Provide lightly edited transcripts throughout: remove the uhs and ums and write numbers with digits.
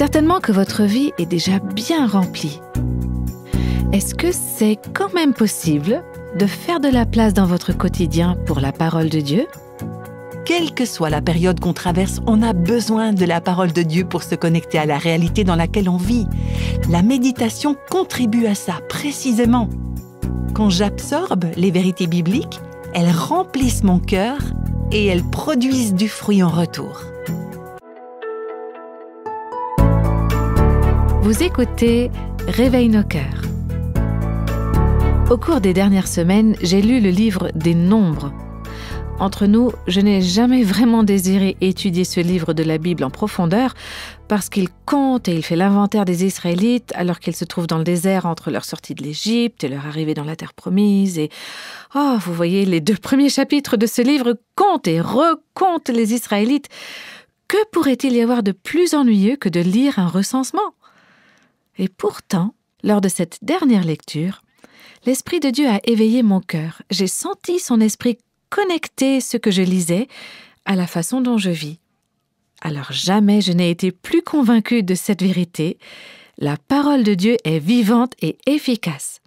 Certainement que votre vie est déjà bien remplie. Est-ce que c'est quand même possible de faire de la place dans votre quotidien pour la parole de Dieu? Quelle que soit la période qu'on traverse, on a besoin de la parole de Dieu pour se connecter à la réalité dans laquelle on vit. La méditation contribue à ça, précisément. Quand j'absorbe les vérités bibliques, elles remplissent mon cœur et elles produisent du fruit en retour. Vous écoutez Réveille nos cœurs. Au cours des dernières semaines, j'ai lu le livre des Nombres. Entre nous, je n'ai jamais vraiment désiré étudier ce livre de la Bible en profondeur parce qu'il compte et il fait l'inventaire des Israélites alors qu'ils se trouvent dans le désert entre leur sortie de l'Égypte et leur arrivée dans la terre promise. Et vous voyez, les 2 premiers chapitres de ce livre comptent et recomptent les Israélites. Que pourrait-il y avoir de plus ennuyeux que de lire un recensement? Et pourtant, lors de cette dernière lecture, l'Esprit de Dieu a éveillé mon cœur. J'ai senti son esprit connecter ce que je lisais à la façon dont je vis. Alors jamais je n'ai été plus convaincue de cette vérité. La parole de Dieu est vivante et efficace.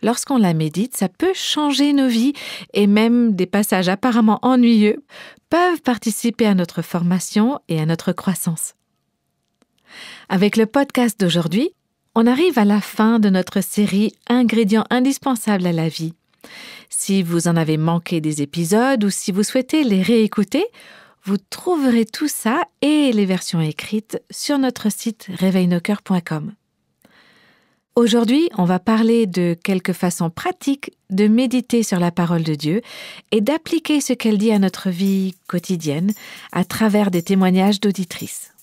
Lorsqu'on la médite, ça peut changer nos vies et même des passages apparemment ennuyeux peuvent participer à notre formation et à notre croissance. Avec le podcast d'aujourd'hui, on arrive à la fin de notre série « Ingrédients indispensables à la vie ». Si vous en avez manqué des épisodes ou si vous souhaitez les réécouter, vous trouverez tout ça et les versions écrites sur notre site réveillenocœurs.com. Aujourd'hui, on va parler de quelques façons pratiques de méditer sur la parole de Dieu et d'appliquer ce qu'elle dit à notre vie quotidienne à travers des témoignages d'auditrices.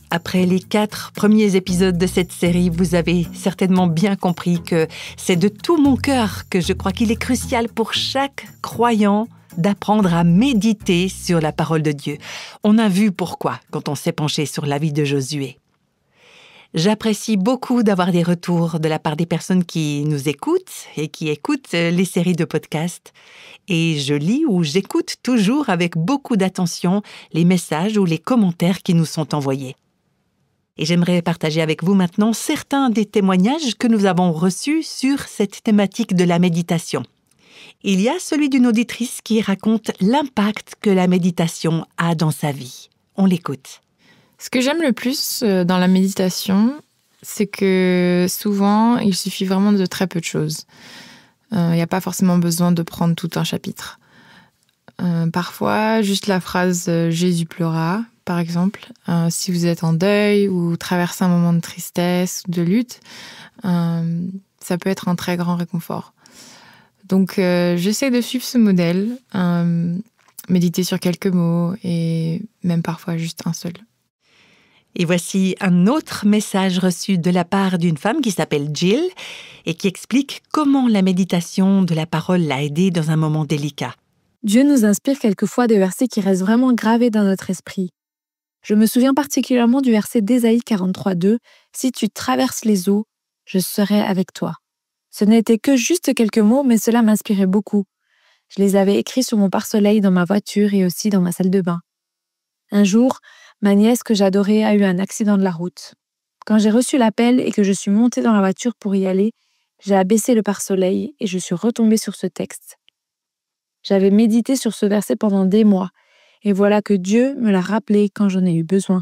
Après les 4 premiers épisodes de cette série, vous avez certainement bien compris que c'est de tout mon cœur que je crois qu'il est crucial pour chaque croyant d'apprendre à méditer sur la parole de Dieu. On a vu pourquoi quand on s'est penché sur la vie de Josué. J'apprécie beaucoup d'avoir des retours de la part des personnes qui nous écoutent et qui écoutent les séries de podcasts. Et je lis ou j'écoute toujours avec beaucoup d'attention les messages ou les commentaires qui nous sont envoyés. Et j'aimerais partager avec vous maintenant certains des témoignages que nous avons reçus sur cette thématique de la méditation. Il y a celui d'une auditrice qui raconte l'impact que la méditation a dans sa vie. On l'écoute. Ce que j'aime le plus dans la méditation, c'est que souvent, il suffit vraiment de très peu de choses. Il n'y a pas forcément besoin de prendre tout un chapitre. Parfois, juste la phrase « Jésus pleura », par exemple, si vous êtes en deuil ou traversez un moment de tristesse ou de lutte, ça peut être un très grand réconfort. Donc, j'essaie de suivre ce modèle, méditer sur quelques mots et même parfois juste un seul. Et voici un autre message reçu de la part d'une femme qui s'appelle Jill et qui explique comment la méditation de la parole l'a aidée dans un moment délicat. Dieu nous inspire quelquefois des versets qui restent vraiment gravés dans notre esprit. Je me souviens particulièrement du verset d'Ésaïe 43:2 « Si tu traverses les eaux, je serai avec toi ». Ce n'était que juste quelques mots, mais cela m'inspirait beaucoup. Je les avais écrits sur mon pare-soleil dans ma voiture et aussi dans ma salle de bain. Un jour, ma nièce que j'adorais a eu un accident de la route. Quand j'ai reçu l'appel et que je suis montée dans la voiture pour y aller, j'ai abaissé le pare-soleil et je suis retombée sur ce texte. J'avais médité sur ce verset pendant des mois. Et voilà que Dieu me l'a rappelé quand j'en ai eu besoin.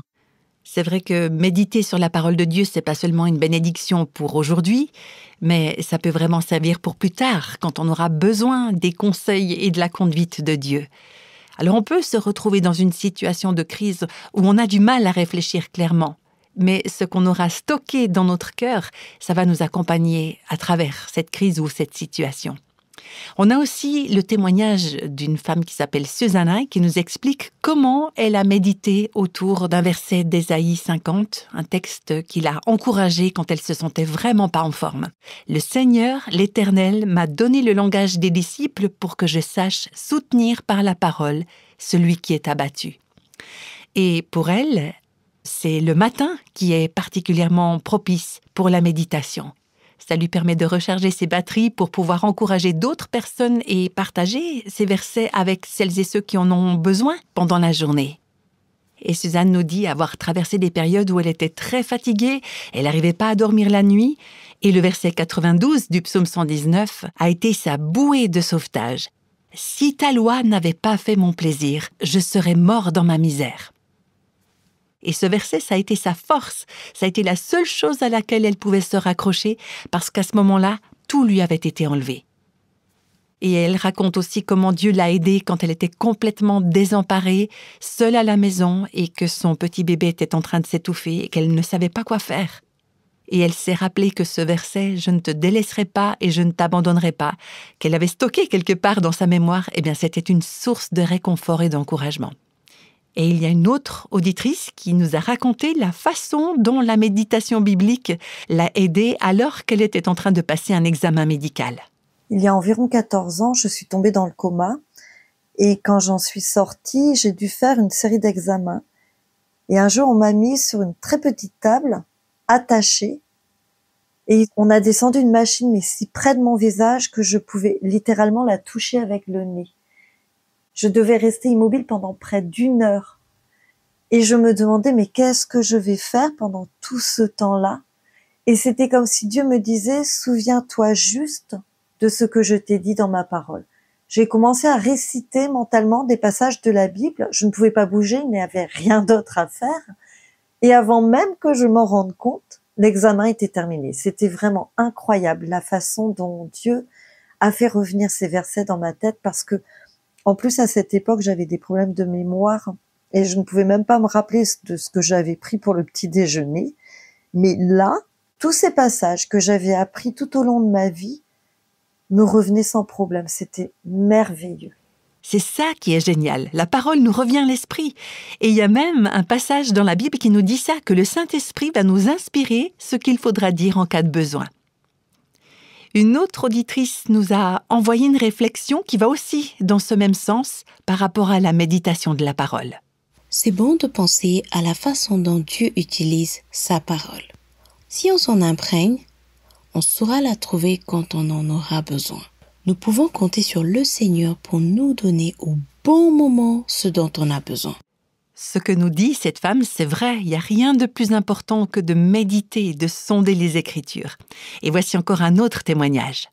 C'est vrai que méditer sur la parole de Dieu, c'est pas seulement une bénédiction pour aujourd'hui, mais ça peut vraiment servir pour plus tard, quand on aura besoin des conseils et de la conduite de Dieu. Alors on peut se retrouver dans une situation de crise où on a du mal à réfléchir clairement. Mais ce qu'on aura stocké dans notre cœur, ça va nous accompagner à travers cette crise ou cette situation. On a aussi le témoignage d'une femme qui s'appelle Susanna qui nous explique comment elle a médité autour d'un verset d'Ésaïe 50, un texte qui l'a encouragée quand elle se sentait vraiment pas en forme. « Le Seigneur, l'Éternel, m'a donné le langage des disciples pour que je sache soutenir par la parole celui qui est abattu. » Et pour elle, c'est le matin qui est particulièrement propice pour la méditation. Ça lui permet de recharger ses batteries pour pouvoir encourager d'autres personnes et partager ces versets avec celles et ceux qui en ont besoin pendant la journée. Et Suzanne nous dit avoir traversé des périodes où elle était très fatiguée, elle n'arrivait pas à dormir la nuit, et le verset 92 du psaume 119 a été sa bouée de sauvetage. « Si ta loi n'avait pas fait mon plaisir, je serais mort dans ma misère. » Et ce verset, ça a été sa force, ça a été la seule chose à laquelle elle pouvait se raccrocher, parce qu'à ce moment-là, tout lui avait été enlevé. Et elle raconte aussi comment Dieu l'a aidée quand elle était complètement désemparée, seule à la maison, et que son petit bébé était en train de s'étouffer et qu'elle ne savait pas quoi faire. Et elle s'est rappelée que ce verset « Je ne te délaisserai pas et je ne t'abandonnerai pas », qu'elle avait stocké quelque part dans sa mémoire, eh bien c'était une source de réconfort et d'encouragement. Et il y a une autre auditrice qui nous a raconté la façon dont la méditation biblique l'a aidée alors qu'elle était en train de passer un examen médical. Il y a environ 14 ans, je suis tombée dans le coma et quand j'en suis sortie, j'ai dû faire une série d'examens. Et un jour, on m'a mise sur une très petite table, attachée, et on a descendu une machine mais si près de mon visage que je pouvais littéralement la toucher avec le nez. Je devais rester immobile pendant près d'1 heure. Et je me demandais, mais qu'est-ce que je vais faire pendant tout ce temps-là? Et c'était comme si Dieu me disait, souviens-toi juste de ce que je t'ai dit dans ma parole. J'ai commencé à réciter mentalement des passages de la Bible. Je ne pouvais pas bouger, il n'y avait rien d'autre à faire. Et avant même que je m'en rende compte, l'examen était terminé. C'était vraiment incroyable la façon dont Dieu a fait revenir ces versets dans ma tête parce que en plus, à cette époque, j'avais des problèmes de mémoire et je ne pouvais même pas me rappeler de ce que j'avais pris pour le petit déjeuner. Mais là, tous ces passages que j'avais appris tout au long de ma vie me revenaient sans problème. C'était merveilleux. C'est ça qui est génial. La parole nous revient à l'esprit. Et il y a même un passage dans la Bible qui nous dit ça, que le Saint-Esprit va nous inspirer ce qu'il faudra dire en cas de besoin. Une autre auditrice nous a envoyé une réflexion qui va aussi dans ce même sens par rapport à la méditation de la parole. C'est bon de penser à la façon dont Dieu utilise sa parole. Si on s'en imprègne, on saura la trouver quand on en aura besoin. Nous pouvons compter sur le Seigneur pour nous donner au bon moment ce dont on a besoin. Ce que nous dit cette femme, c'est vrai, il n'y a rien de plus important que de méditer, de sonder les Écritures. Et voici encore un autre témoignage.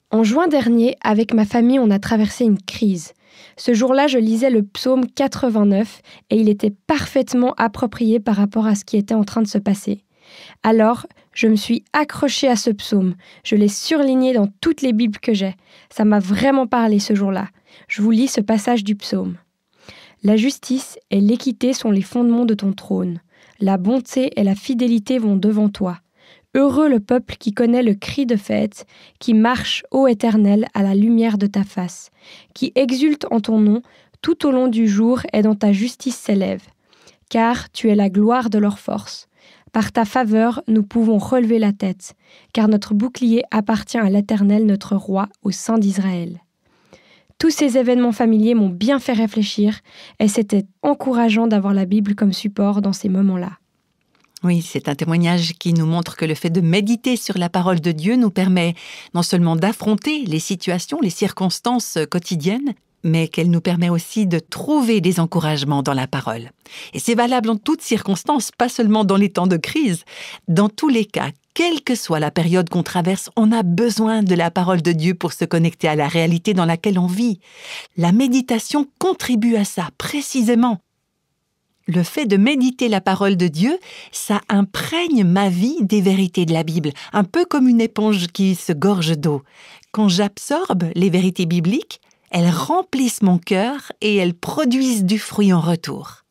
En juin dernier, avec ma famille, on a traversé une crise. Ce jour-là, je lisais le psaume 89 et il était parfaitement approprié par rapport à ce qui était en train de se passer. Alors, je me suis accrochée à ce psaume. Je l'ai surligné dans toutes les Bibles que j'ai. Ça m'a vraiment parlé ce jour-là. Je vous lis ce passage du psaume. La justice et l'équité sont les fondements de ton trône. La bonté et la fidélité vont devant toi. Heureux le peuple qui connaît le cri de fête, qui marche, ô Éternel, à la lumière de ta face, qui exulte en ton nom tout au long du jour et dans ta justice s'élève. Car tu es la gloire de leur force. Par ta faveur, nous pouvons relever la tête, car notre bouclier appartient à l'Éternel, notre roi, au sein d'Israël. Tous ces événements familiers m'ont bien fait réfléchir et c'était encourageant d'avoir la Bible comme support dans ces moments-là. Oui, c'est un témoignage qui nous montre que le fait de méditer sur la parole de Dieu nous permet non seulement d'affronter les situations, les circonstances quotidiennes, mais qu'elle nous permet aussi de trouver des encouragements dans la parole. Et c'est valable en toutes circonstances, pas seulement dans les temps de crise. Dans tous les cas, quelle que soit la période qu'on traverse, on a besoin de la parole de Dieu pour se connecter à la réalité dans laquelle on vit. La méditation contribue à ça, précisément. Le fait de méditer la parole de Dieu, ça imprègne ma vie des vérités de la Bible, un peu comme une éponge qui se gorge d'eau. Quand j'absorbe les vérités bibliques, elles remplissent mon cœur et elles produisent du fruit en retour.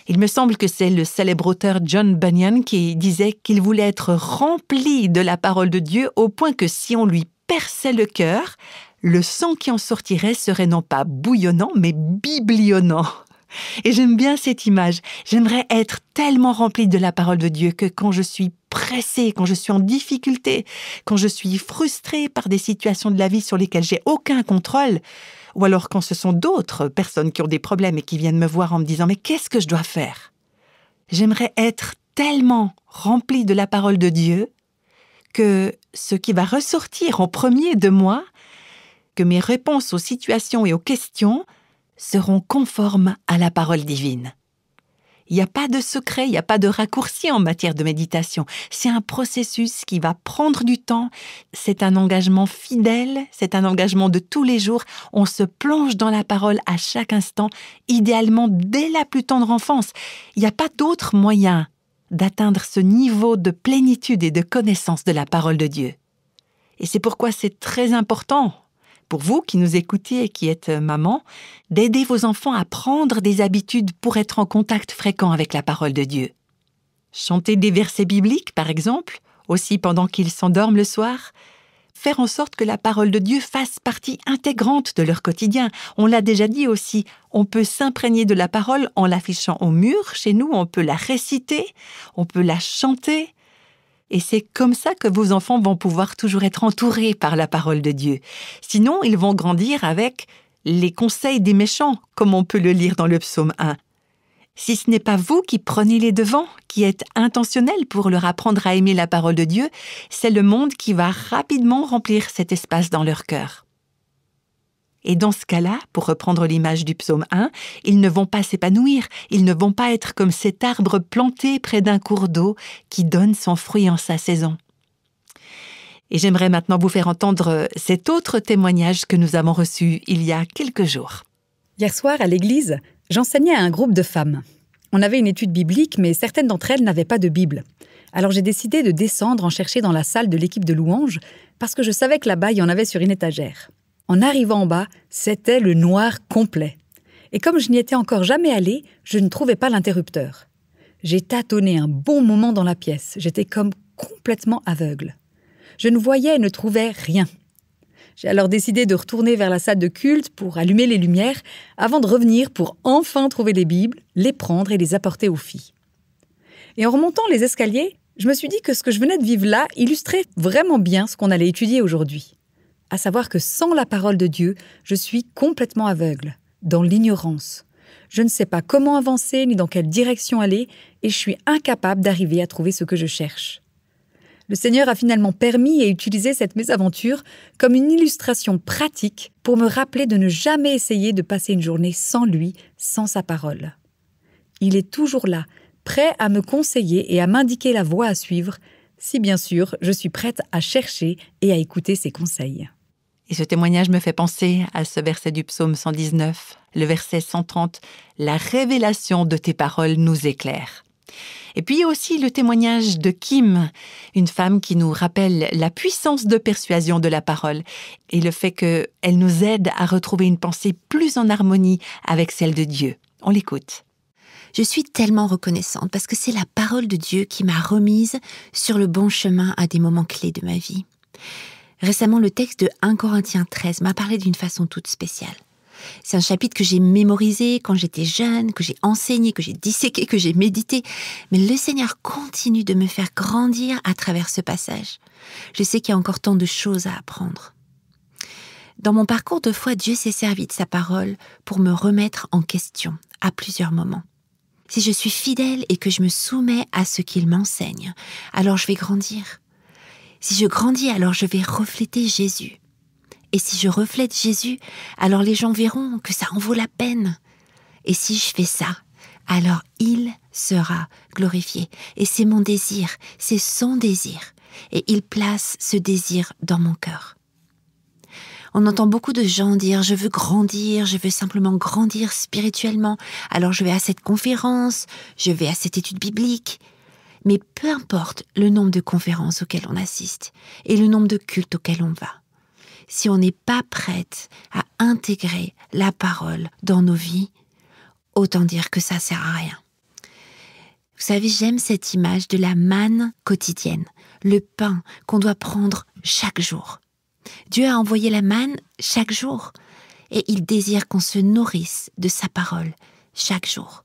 Il me semble que c'est le célèbre auteur John Bunyan qui disait qu'il voulait être rempli de la parole de Dieu au point que si on lui perçait le cœur, le sang qui en sortirait serait non pas bouillonnant, mais biblionnant. Et j'aime bien cette image. J'aimerais être tellement remplie de la parole de Dieu que quand je suis pressée, quand je suis en difficulté, quand je suis frustrée par des situations de la vie sur lesquelles j'ai aucun contrôle, ou alors quand ce sont d'autres personnes qui ont des problèmes et qui viennent me voir en me disant « Mais qu'est-ce que je dois faire ?» J'aimerais être tellement remplie de la parole de Dieu que ce qui va ressortir en premier de moi, que mes réponses aux situations et aux questions seront conformes à la parole divine. Il n'y a pas de secret, il n'y a pas de raccourci en matière de méditation. C'est un processus qui va prendre du temps. C'est un engagement fidèle, c'est un engagement de tous les jours. On se plonge dans la parole à chaque instant, idéalement dès la plus tendre enfance. Il n'y a pas d'autre moyen d'atteindre ce niveau de plénitude et de connaissance de la parole de Dieu. Et c'est pourquoi c'est très important pour vous qui nous écoutez et qui êtes maman, d'aider vos enfants à prendre des habitudes pour être en contact fréquent avec la parole de Dieu. Chanter des versets bibliques, par exemple, aussi pendant qu'ils s'endorment le soir. Faire en sorte que la parole de Dieu fasse partie intégrante de leur quotidien. On l'a déjà dit aussi, on peut s'imprégner de la parole en l'affichant au mur. Chez nous, on peut la réciter, on peut la chanter. Et c'est comme ça que vos enfants vont pouvoir toujours être entourés par la parole de Dieu. Sinon, ils vont grandir avec les conseils des méchants, comme on peut le lire dans le psaume 1. Si ce n'est pas vous qui prenez les devants, qui êtes intentionnels pour leur apprendre à aimer la parole de Dieu, c'est le monde qui va rapidement remplir cet espace dans leur cœur. Et dans ce cas-là, pour reprendre l'image du psaume 1, ils ne vont pas s'épanouir, ils ne vont pas être comme cet arbre planté près d'un cours d'eau qui donne son fruit en sa saison. Et j'aimerais maintenant vous faire entendre cet autre témoignage que nous avons reçu il y a quelques jours. Hier soir, à l'église, j'enseignais à un groupe de femmes. On avait une étude biblique, mais certaines d'entre elles n'avaient pas de Bible. Alors j'ai décidé de descendre en chercher dans la salle de l'équipe de louanges, parce que je savais que là-bas, il y en avait sur une étagère. En arrivant en bas, c'était le noir complet. Et comme je n'y étais encore jamais allée, je ne trouvais pas l'interrupteur. J'ai tâtonné un bon moment dans la pièce. J'étais comme complètement aveugle. Je ne voyais et ne trouvais rien. J'ai alors décidé de retourner vers la salle de culte pour allumer les lumières avant de revenir pour enfin trouver les Bibles, les prendre et les apporter aux filles. Et en remontant les escaliers, je me suis dit que ce que je venais de vivre là illustrait vraiment bien ce qu'on allait étudier aujourd'hui. À savoir que sans la parole de Dieu, je suis complètement aveugle, dans l'ignorance. Je ne sais pas comment avancer ni dans quelle direction aller et je suis incapable d'arriver à trouver ce que je cherche. Le Seigneur a finalement permis et utilisé cette mésaventure comme une illustration pratique pour me rappeler de ne jamais essayer de passer une journée sans lui, sans sa parole. Il est toujours là, prêt à me conseiller et à m'indiquer la voie à suivre, si bien sûr je suis prête à chercher et à écouter ses conseils. Et ce témoignage me fait penser à ce verset du psaume 119, le verset 130, « La révélation de tes paroles nous éclaire ». Et puis il y a aussi le témoignage de Kim, une femme qui nous rappelle la puissance de persuasion de la parole et le fait qu'elle nous aide à retrouver une pensée plus en harmonie avec celle de Dieu. On l'écoute. Je suis tellement reconnaissante parce que c'est la parole de Dieu qui m'a remise sur le bon chemin à des moments clés de ma vie. Récemment, le texte de 1 Corinthiens 13 m'a parlé d'une façon toute spéciale. C'est un chapitre que j'ai mémorisé quand j'étais jeune, que j'ai enseigné, que j'ai disséqué, que j'ai médité. Mais le Seigneur continue de me faire grandir à travers ce passage. Je sais qu'il y a encore tant de choses à apprendre. Dans mon parcours de foi, Dieu s'est servi de sa parole pour me remettre en question à plusieurs moments. Si je suis fidèle et que je me soumets à ce qu'il m'enseigne, alors je vais grandir. Si je grandis, alors je vais refléter Jésus. Et si je reflète Jésus, alors les gens verront que ça en vaut la peine. Et si je fais ça, alors il sera glorifié. Et c'est mon désir, c'est son désir. Et il place ce désir dans mon cœur. On entend beaucoup de gens dire « je veux grandir, je veux simplement grandir spirituellement, alors je vais à cette conférence, je vais à cette étude biblique ». Mais peu importe le nombre de conférences auxquelles on assiste et le nombre de cultes auxquels on va, si on n'est pas prête à intégrer la parole dans nos vies, autant dire que ça sert à rien. Vous savez, j'aime cette image de la manne quotidienne, le pain qu'on doit prendre chaque jour. Dieu a envoyé la manne chaque jour et il désire qu'on se nourrisse de sa parole chaque jour.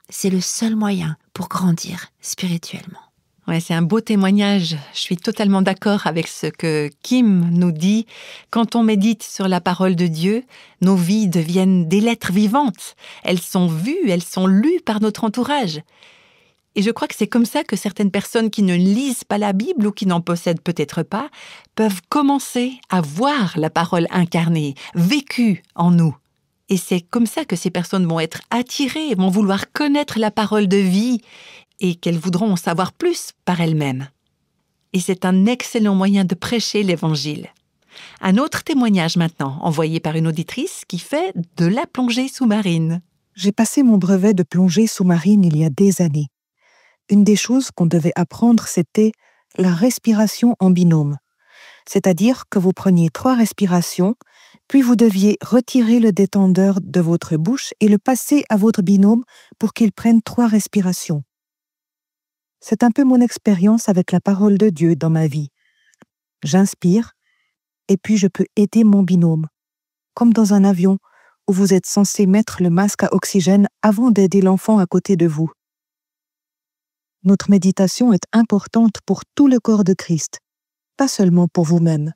C'est le seul moyen pour grandir spirituellement. Ouais, c'est un beau témoignage. Je suis totalement d'accord avec ce que Kim nous dit. Quand on médite sur la parole de Dieu, nos vies deviennent des lettres vivantes. Elles sont vues, elles sont lues par notre entourage. Et je crois que c'est comme ça que certaines personnes qui ne lisent pas la Bible ou qui n'en possèdent peut-être pas, peuvent commencer à voir la parole incarnée, vécue en nous. Et c'est comme ça que ces personnes vont être attirées, vont vouloir connaître la parole de vie et qu'elles voudront en savoir plus par elles-mêmes. Et c'est un excellent moyen de prêcher l'Évangile. Un autre témoignage maintenant, envoyé par une auditrice qui fait de la plongée sous-marine. J'ai passé mon brevet de plongée sous-marine il y a des années. Une des choses qu'on devait apprendre, c'était la respiration en binôme. C'est-à-dire que vous preniez 3 respirations, puis vous deviez retirer le détendeur de votre bouche et le passer à votre binôme pour qu'il prenne 3 respirations. C'est un peu mon expérience avec la parole de Dieu dans ma vie. J'inspire, et puis je peux aider mon binôme, comme dans un avion où vous êtes censé mettre le masque à oxygène avant d'aider l'enfant à côté de vous. Notre méditation est importante pour tout le corps de Christ, pas seulement pour vous-même.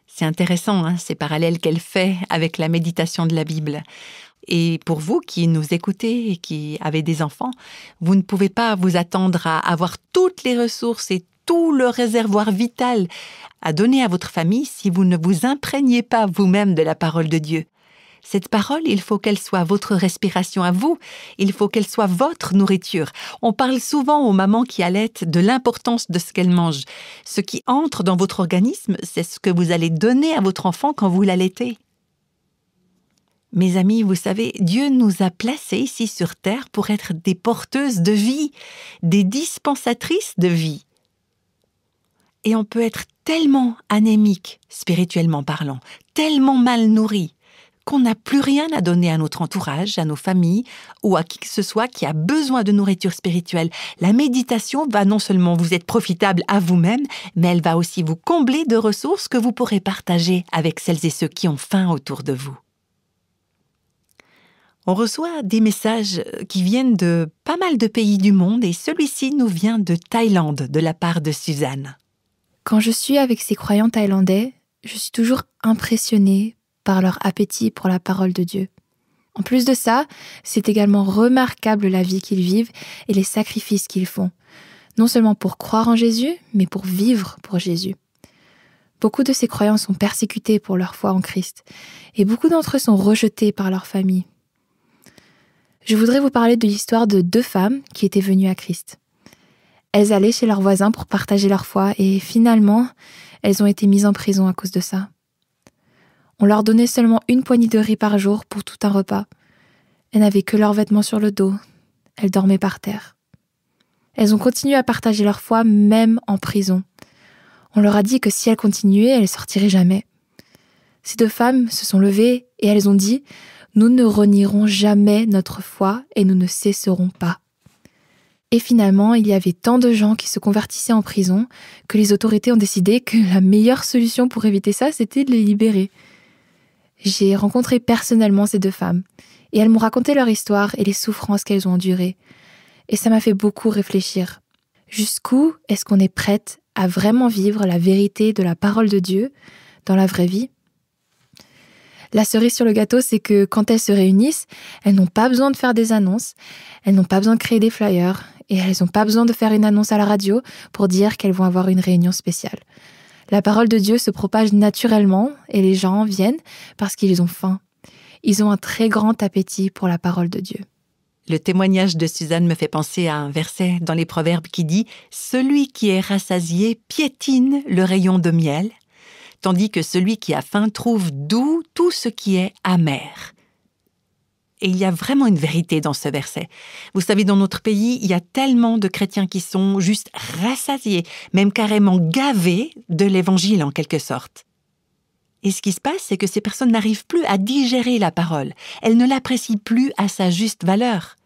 C'est intéressant, ces parallèles qu'elle fait avec la méditation de la Bible. Et pour vous qui nous écoutez et qui avez des enfants, vous ne pouvez pas vous attendre à avoir toutes les ressources et tout le réservoir vital à donner à votre famille si vous ne vous imprégnez pas vous-même de la parole de Dieu. Cette parole, il faut qu'elle soit votre respiration à vous, il faut qu'elle soit votre nourriture. On parle souvent aux mamans qui allaitent de l'importance de ce qu'elles mangent. Ce qui entre dans votre organisme, c'est ce que vous allez donner à votre enfant quand vous l'allaitez. Mes amis, vous savez, Dieu nous a placés ici sur terre pour être des porteuses de vie, des dispensatrices de vie. Et on peut être tellement anémique, spirituellement parlant, tellement mal nourri, qu'on n'a plus rien à donner à notre entourage, à nos familles ou à qui que ce soit qui a besoin de nourriture spirituelle. La méditation va non seulement vous être profitable à vous-même, mais elle va aussi vous combler de ressources que vous pourrez partager avec celles et ceux qui ont faim autour de vous. On reçoit des messages qui viennent de pas mal de pays du monde et celui-ci nous vient de Thaïlande, de la part de Suzanne. Quand je suis avec ces croyants thaïlandais, je suis toujours impressionnée par leur appétit pour la parole de Dieu. En plus de ça, c'est également remarquable la vie qu'ils vivent et les sacrifices qu'ils font, non seulement pour croire en Jésus, mais pour vivre pour Jésus. Beaucoup de ces croyants sont persécutés pour leur foi en Christ, et beaucoup d'entre eux sont rejetés par leur famille. Je voudrais vous parler de l'histoire de 2 femmes qui étaient venues à Christ. Elles allaient chez leurs voisins pour partager leur foi, et finalement, elles ont été mises en prison à cause de ça. On leur donnait seulement 1 poignée de riz par jour pour tout un repas. Elles n'avaient que leurs vêtements sur le dos. Elles dormaient par terre. Elles ont continué à partager leur foi même en prison. On leur a dit que si elles continuaient, elles ne sortiraient jamais. Ces 2 femmes se sont levées et elles ont dit « Nous ne renierons jamais notre foi et nous ne cesserons pas ». Et finalement, il y avait tant de gens qui se convertissaient en prison que les autorités ont décidé que la meilleure solution pour éviter ça, c'était de les libérer. J'ai rencontré personnellement ces 2 femmes, et elles m'ont raconté leur histoire et les souffrances qu'elles ont endurées. Et ça m'a fait beaucoup réfléchir. Jusqu'où est-ce qu'on est prête à vraiment vivre la vérité de la parole de Dieu dans la vraie vie ? La cerise sur le gâteau, c'est que quand elles se réunissent, elles n'ont pas besoin de faire des annonces, elles n'ont pas besoin de créer des flyers, et elles n'ont pas besoin de faire une annonce à la radio pour dire qu'elles vont avoir une réunion spéciale. La parole de Dieu se propage naturellement et les gens viennent parce qu'ils ont faim. Ils ont un très grand appétit pour la parole de Dieu. Le témoignage de Suzanne me fait penser à un verset dans les Proverbes qui dit « Celui qui est rassasié piétine le rayon de miel, tandis que celui qui a faim trouve doux tout ce qui est amer. » Et il y a vraiment une vérité dans ce verset. Vous savez, dans notre pays, il y a tellement de chrétiens qui sont juste rassasiés, même carrément gavés de l'évangile en quelque sorte. Et ce qui se passe, c'est que ces personnes n'arrivent plus à digérer la parole. Elles ne l'apprécient plus à sa juste valeur.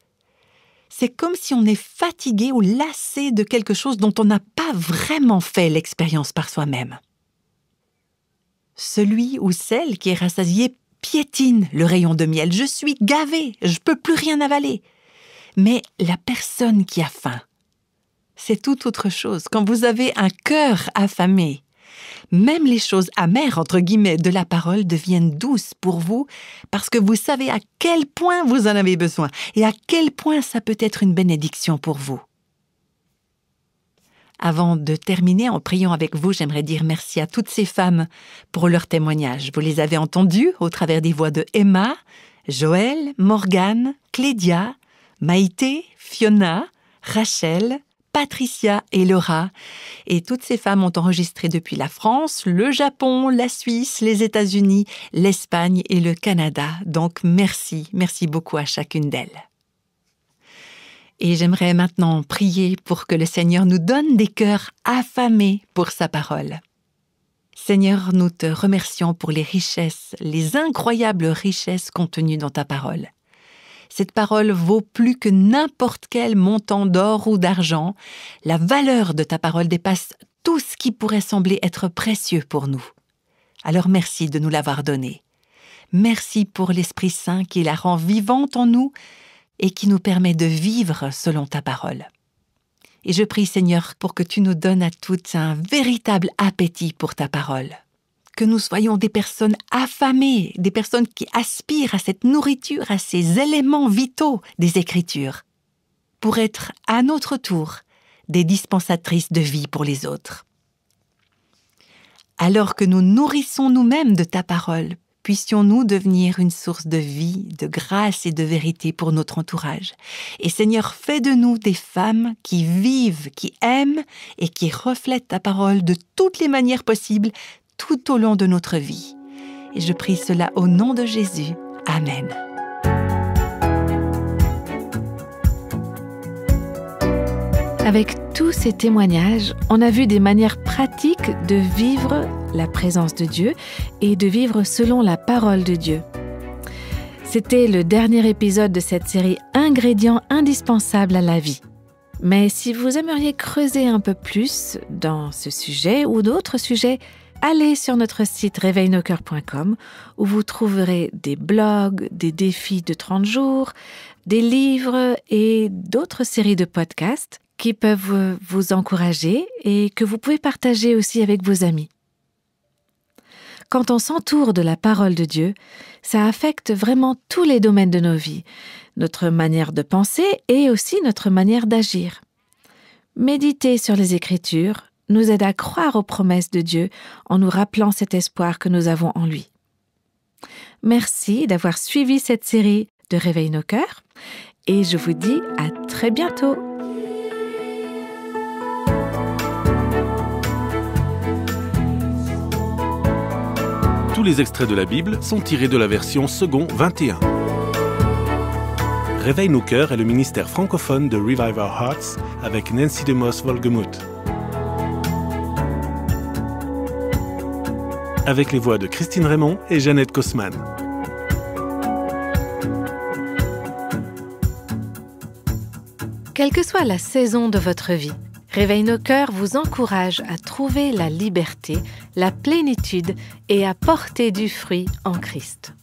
C'est comme si on est fatigué ou lassé de quelque chose dont on n'a pas vraiment fait l'expérience par soi-même. Celui ou celle qui est rassasié piétine le rayon de miel. Je suis gavé, je ne peux plus rien avaler. Mais la personne qui a faim, c'est tout autre chose. Quand vous avez un cœur affamé, même les choses amères, entre guillemets, de la parole deviennent douces pour vous parce que vous savez à quel point vous en avez besoin et à quel point ça peut être une bénédiction pour vous. Avant de terminer en priant avec vous, j'aimerais dire merci à toutes ces femmes pour leur témoignage. Vous les avez entendues au travers des voix de Emma, Joël, Morgane, Clédia, Maïté, Fiona, Rachel, Patricia et Laura. Et toutes ces femmes ont enregistré depuis la France, le Japon, la Suisse, les États-Unis, l'Espagne et le Canada. Donc merci beaucoup à chacune d'elles. Et j'aimerais maintenant prier pour que le Seigneur nous donne des cœurs affamés pour sa parole. Seigneur, nous te remercions pour les richesses, les incroyables richesses contenues dans ta parole. Cette parole vaut plus que n'importe quel montant d'or ou d'argent. La valeur de ta parole dépasse tout ce qui pourrait sembler être précieux pour nous. Alors merci de nous l'avoir donnée. Merci pour l'Esprit Saint qui la rend vivante en nous et qui nous permet de vivre selon ta parole. Et je prie, Seigneur, pour que tu nous donnes à toutes un véritable appétit pour ta parole. Que nous soyons des personnes affamées, des personnes qui aspirent à cette nourriture, à ces éléments vitaux des Écritures, pour être à notre tour des dispensatrices de vie pour les autres. Alors que nous nourrissons nous-mêmes de ta parole, puissions-nous devenir une source de vie, de grâce et de vérité pour notre entourage. Et Seigneur, fais de nous des femmes qui vivent, qui aiment et qui reflètent ta parole de toutes les manières possibles, tout au long de notre vie. Et je prie cela au nom de Jésus. Amen. Avec tous ces témoignages, on a vu des manières pratiques de vivre la présence de Dieu et de vivre selon la parole de Dieu. C'était le dernier épisode de cette série Ingrédients indispensables à la vie. Mais si vous aimeriez creuser un peu plus dans ce sujet ou d'autres sujets, allez sur notre site réveilnoscoeurs.com où vous trouverez des blogs, des défis de 30 jours, des livres et d'autres séries de podcasts qui peuvent vous encourager et que vous pouvez partager aussi avec vos amis. Quand on s'entoure de la parole de Dieu, ça affecte vraiment tous les domaines de nos vies, notre manière de penser et aussi notre manière d'agir. Méditer sur les Écritures nous aide à croire aux promesses de Dieu en nous rappelant cet espoir que nous avons en lui. Merci d'avoir suivi cette série de Réveille nos cœurs et je vous dis à très bientôt. Tous les extraits de la Bible sont tirés de la version second 21. Réveille nos cœurs est le ministère francophone de Revive Our Hearts avec Nancy DeMoss-Wolgemuth. Avec les voix de Christine Raymond et Jeannette Kosman. Quelle que soit la saison de votre vie, Réveille nos cœurs vous encourage à trouver la liberté, la plénitude et à porter du fruit en Christ.